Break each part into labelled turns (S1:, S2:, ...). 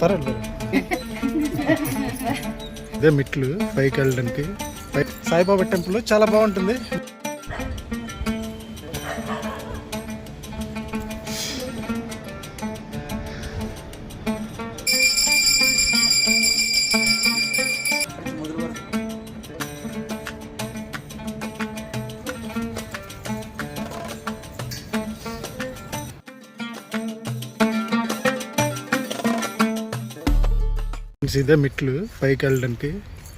S1: పర్వాలేదు. ఇదే మెట్లు పైకి వెళ్ళడానికి. సాయిబాబా టెంపుల్ చాలా బాగుంటుంది. ఇదే మెట్లు పైకి వెళ్ళడానికి.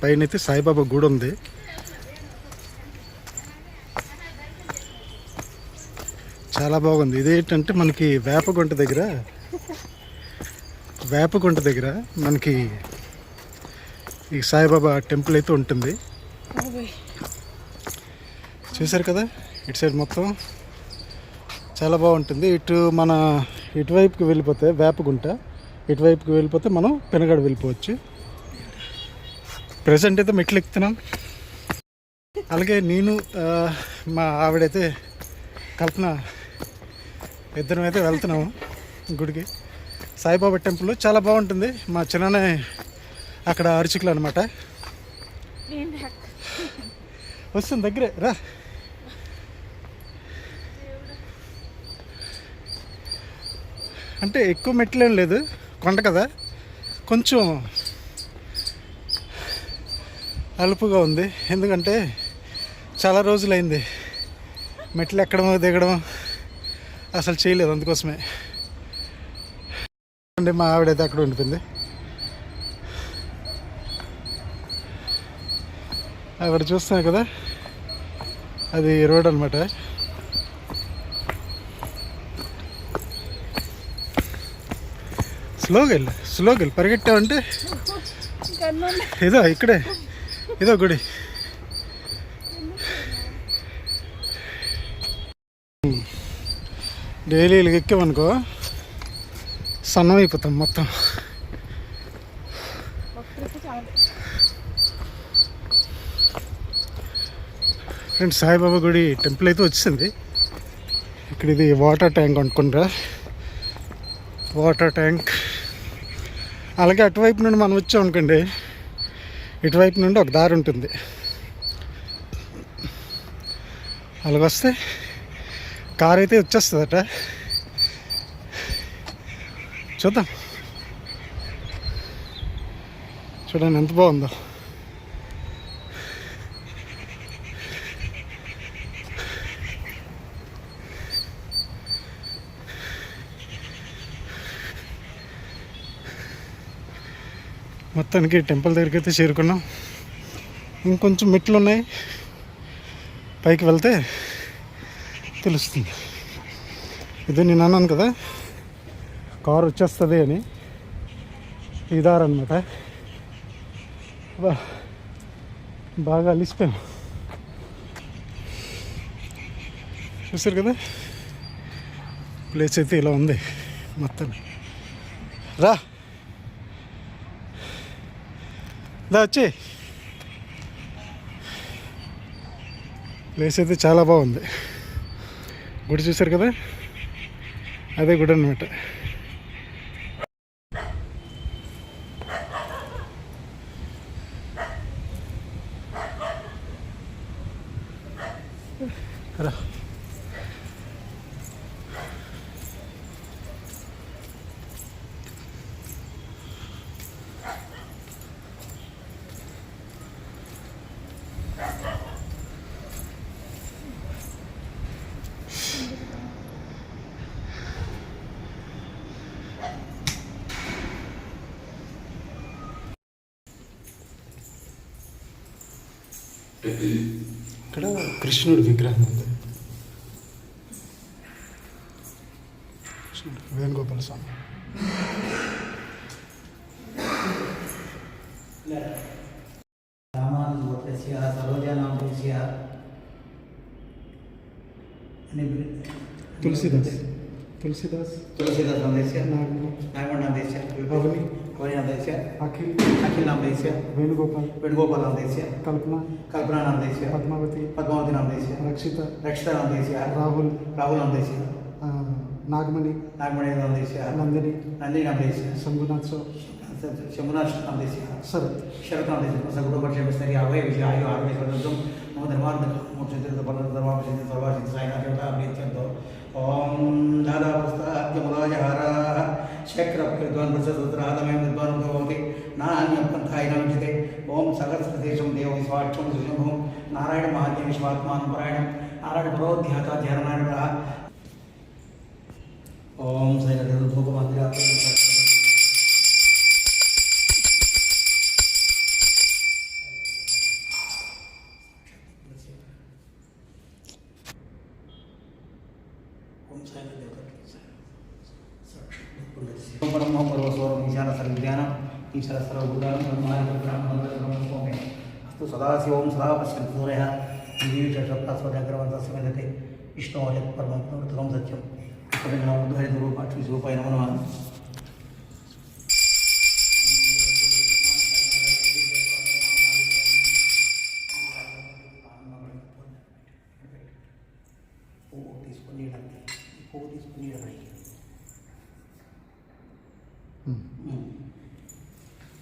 S1: పైన అయితే సాయిబాబా గుడి ఉంది. చాలా బాగుంది. ఇదేంటంటే మనకి వేపగుంట దగ్గర మనకి ఈ సాయిబాబా టెంపుల్ అయితే ఉంటుంది. చూసారు కదా, ఇటు సైడ్ మొత్తం చాలా బాగుంటుంది. ఇటువైపుకి వెళ్ళిపోతే వేపగుంట, ఇటువైపుకి వెళ్ళిపోతే మనం పెనగడ వెళ్ళిపోవచ్చు. ప్రజెంట్ అయితే మెట్లు ఎక్కుతున్నాం. అలాగే నేను మా ఆవిడైతే కల్పన ఇద్దరం అయితే వెళ్తున్నాము గుడికి. సాయిబాబా టెంపుల్ చాలా బాగుంటుంది. మా చిన్ననే అక్కడ అరుచుకులు అనమాట. వస్తుంది దగ్గరే రా. అంటే ఎక్కువ మెట్లు ఏం లేదు, కొండ కదా, కొంచెం అలుపుగా ఉంది. ఎందుకంటే చాలా రోజులైంది మెట్లు ఎక్కడమో దిగడం అసలు చేయలేదు, అందుకోసమే. అంటే మా ఆవిడైతే అక్కడ ఉండిపోయింది. అక్కడ చూస్తున్నాయి కదా, అది రోడ్ అనమాట. స్లోగా వెళ్ళి పరిగెట్టావంటే ఇదో గుడి. డైలీ ఎక్కామనుకో సన్నం అయిపోతాం మొత్తం. ఫ్రెండ్స్, సాయిబాబా గుడి టెంపుల్ అయితే వచ్చింది. ఇక్కడ ఇది వాటర్ ట్యాంక్ అనుకుంటా, వాటర్ ట్యాంక్. అలాగే అటువైపు నుండి మనం వచ్చాం అనుకోండి, ఇటువైపు నుండి ఒక దారి ఉంటుంది. అలాగ వస్తే కార్ అయితే వచ్చేస్తుందట. చూద్దాం, చూడండి ఎంత బాగుందో. మొత్తానికి టెంపుల్ దగ్గరికి అయితే చేరుకున్నాం. ఇంకొంచెం మెట్లు ఉన్నాయి, పైకి వెళ్తే తెలుస్తుంది. ఇదే నేను అన్నాను కదా కారు వచ్చేస్తుంది అని. ఇదారనమాట. బాగా అలిసిపోయాం. చూసారు కదా, ప్లేస్ అయితే ఇలా ఉంది మొత్తం. రా వచ్చి. ప్లేస్ అయితే చాలా బాగుంది. గుడి చూసారు కదా, అదే గుడి అనమాట. ఇక్కడ కృష్ణుడి విగ్రహం ఉంది. వేణుగోపాల స్వామి. तुलसीदास नाम देस्य नागमण नाम देस्य अवनी नाम देस्य अखिल नाम देस्य वेणुगोपाल नाम देस्य कल्पना नाम देस्य पद्मावती नाम देस्य रक्षिता नाम देस्य राहुल नाम देस्य నాగమణి
S2: नागमणि
S1: నందిని
S2: नंदी नंदेश
S1: శంభునాథ్
S2: शंभुनाथ नंदेश
S1: శరత్
S2: शरत नंदेश सगुणपक्षेपस्तरी अभय विजय आयु आरोग्य सर्वोत्तम मम धर्मार्थ मोक्षेन्द्र परम धर्मापचिंत सर्वाचिंत साईनाथ देवता अभियंतो ओम दादावस्ताद्यमुलाजहारा शक्रविद्वान् वृषसूत्रादमय विद्वान् भवति नान्यपन्थाय न विद्यते ओम सहस्रदेशं देव विश्वाक्षं सुशंभुं नारायण महात्म्य विश्वात्मानं परायणं नारायण प्रोध्याता ध्याननारायणः ओम सैनदेव भोगमंदिरा ब्रह्म पर्वस्वरम ईशान सर्वज्ञानम ईश्वर सर्वभूतानं ब्रह्माण्डं अस्तु सदाशिवं सदा पश्यन् सूर्यः जीवितसप्तस्वजाग्रवन्तस्मृते विष्णोः यत्परमं पुनरुत्तमं सत्यं उद्घाटितरूपाक्षिरूपाय नमो नमः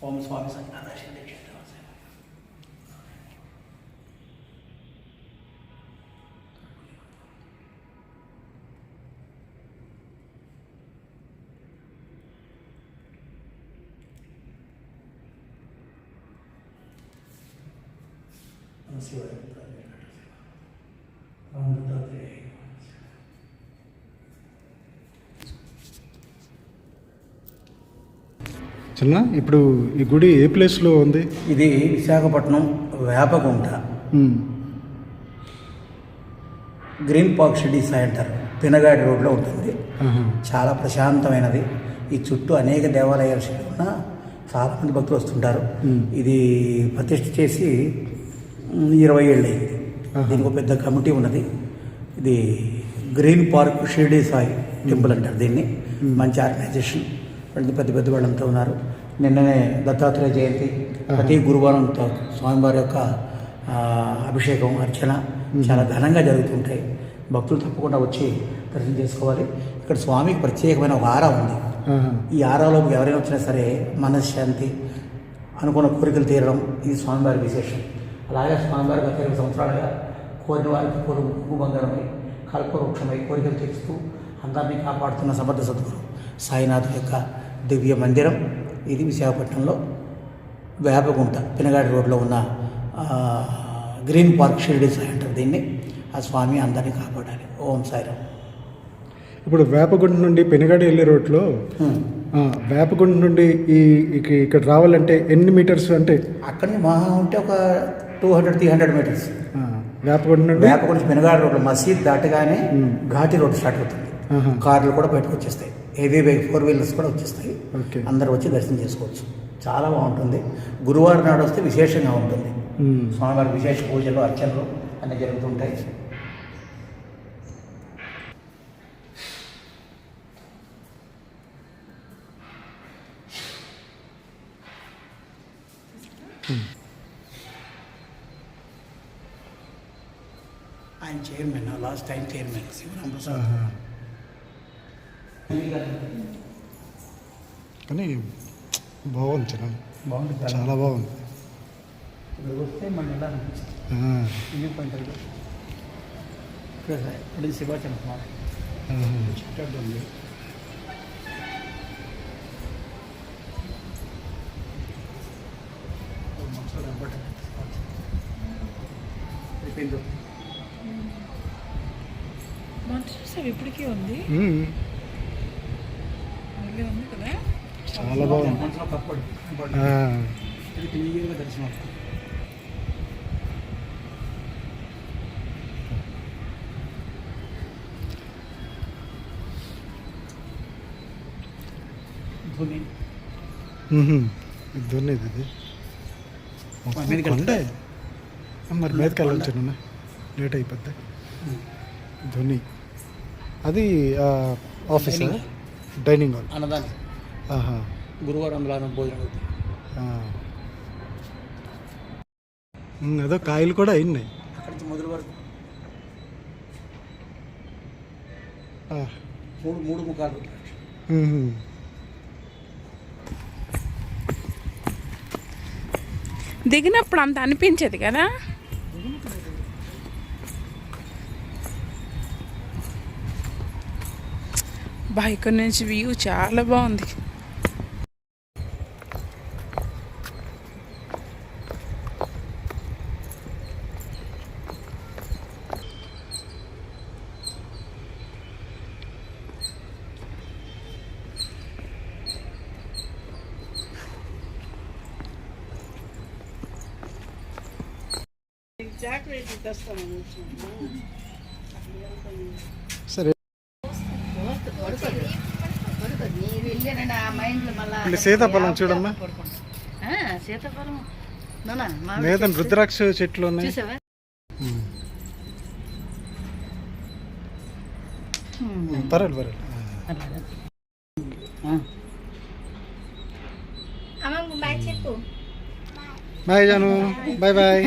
S2: ओम स्वामी सत्यानारायण
S1: చిన్న ఇప్పుడు ఈ గుడి ఏ ప్లేస్లో ఉంది?
S2: ఇది Visakhapatnam Vepagunta green park city centre Pinagadi రోడ్లో ఉంటుంది. చాలా ప్రశాంతమైనది. ఈ చుట్టూ అనేక దేవాలయాలు ఉన్న చాలామంది భక్తులు వస్తుంటారు. ఇది ప్రతిష్ఠ చేసి 20 ఏళ్ళు అయింది. దీనికి ఒక పెద్ద కమిటీ ఉన్నది. ఇది green park Shirdi Sai temple అంటారు దీన్ని. మంచి ఆర్గనైజేషన్, పెద్ద పెద్ద వాళ్ళంతా ఉన్నారు. నిన్ననే దత్తాత్రేయ జయంతి, ప్రతి గురువారం స్వామివారి యొక్క అభిషేకం అర్చన చాలా ఘనంగా జరుగుతుంటాయి. భక్తులు తప్పకుండా వచ్చి దర్శనం చేసుకోవాలి. ఇక్కడ స్వామికి ప్రత్యేకమైన ఒక ఆరా ఉంది. ఈ ఆరాలో ఎవరైనా వచ్చినా సరే మనశ్శాంతి, అనుకున్న కోరికలు తీరడం ఇది స్వామివారి విశేషం. అలాగే స్వామివారి గత 20 సంవత్సరాలుగా కోరిన వారికి బంగారమై కల్పవృక్షమై కోరికలు తీరుస్తూ అందరినీ కాపాడుతున్న సమర్థ సద్గురు సాయినాథ్ యొక్క దివ్య మందిరం ఇది. విశాఖపట్నంలో వేపగుంట పినగాడి రోడ్లో ఉన్న గ్రీన్ పార్క్ షిరిడి సాయి అంటారు దీన్ని. ఆ స్వామి అందరినీ కాపాడాలి. ఓం సాయిరామ్.
S1: ఇప్పుడు వేపగుంట నుండి పెనుగాడి వెళ్ళే రోడ్లో వేపగుంట నుండి ఇక్కడ రావాలంటే ఎన్ని మీటర్స్? అంటే
S2: అక్కడి నుంచి మహా ఉంటే ఒక 200-300 మీటర్స్.
S1: వేపగుంట నుండి
S2: పెనుగాడి రోడ్లో మసీద్ దాటగానే ఘాటి రోడ్ స్టార్ట్ అవుతుంది. కార్లు కూడా బయటకు వచ్చేస్తాయి. హెవీ బైక్ 4 వీలర్స్ కూడా వచ్చేస్తాయి. అందరూ వచ్చి దర్శనం చేసుకోవచ్చు. చాలా బాగుంటుంది. గురువారం నాడు వస్తే విశేషంగా ఉంటుంది. స్వామివారి విశేష పూజలు అర్చనలు అన్నీ జరుగుతుంటాయి. ఆయన chairman, last time chairman Shivaram Prasad.
S1: కానీ బాగుంది, చాలా
S2: బాగుంటుంది,
S1: చాలా బాగుంది.
S2: ఇప్పుడు వస్తే మన ఎలా అనిపిస్తుంది వ్యూ పాయింట్ అది. ఇక్కడ శివాచలం చిట్టాడు ఉంది.
S3: ఇప్పటికీ ఉంది కదా,
S1: చాలా బాగుంది.
S2: మనసులో కప్పడు ఇది క్లియర్గా దర్శనం. ధోని
S1: ధోని ఇది కొండే. మరి మీదకి వెళ్ళొచ్చు, లేట్ అయిపోద్ది. ధోని అది ఆఫీస్, డైనింగ్ హాల్,
S2: అన్నదానం. గురువారం అందులో భోజనం అవుతుంది.
S1: ఏదో కాయలు కూడా అయినాయి
S2: అక్కడి నుంచి మొదలు వరకు మూడు ముఖాలు.
S1: మ్మ్.
S3: దిగినప్పుడు అంత అనిపించేది కదా. బైక్ నుంచి వ్యూ చాలా బాగుంది.
S1: సరే ಇಲ್ಲಿ సీతాఫలం చూడమ్మా.
S4: సీతాఫలం
S1: లేదండి, రుద్రాక్ష చెట్లు ఉన్నాయి.
S4: చూసావా?
S1: పర్వాలేదు.
S4: బాయ్ చెప్పు.
S1: బాయ్ జాను, బాయ్ బాయ్.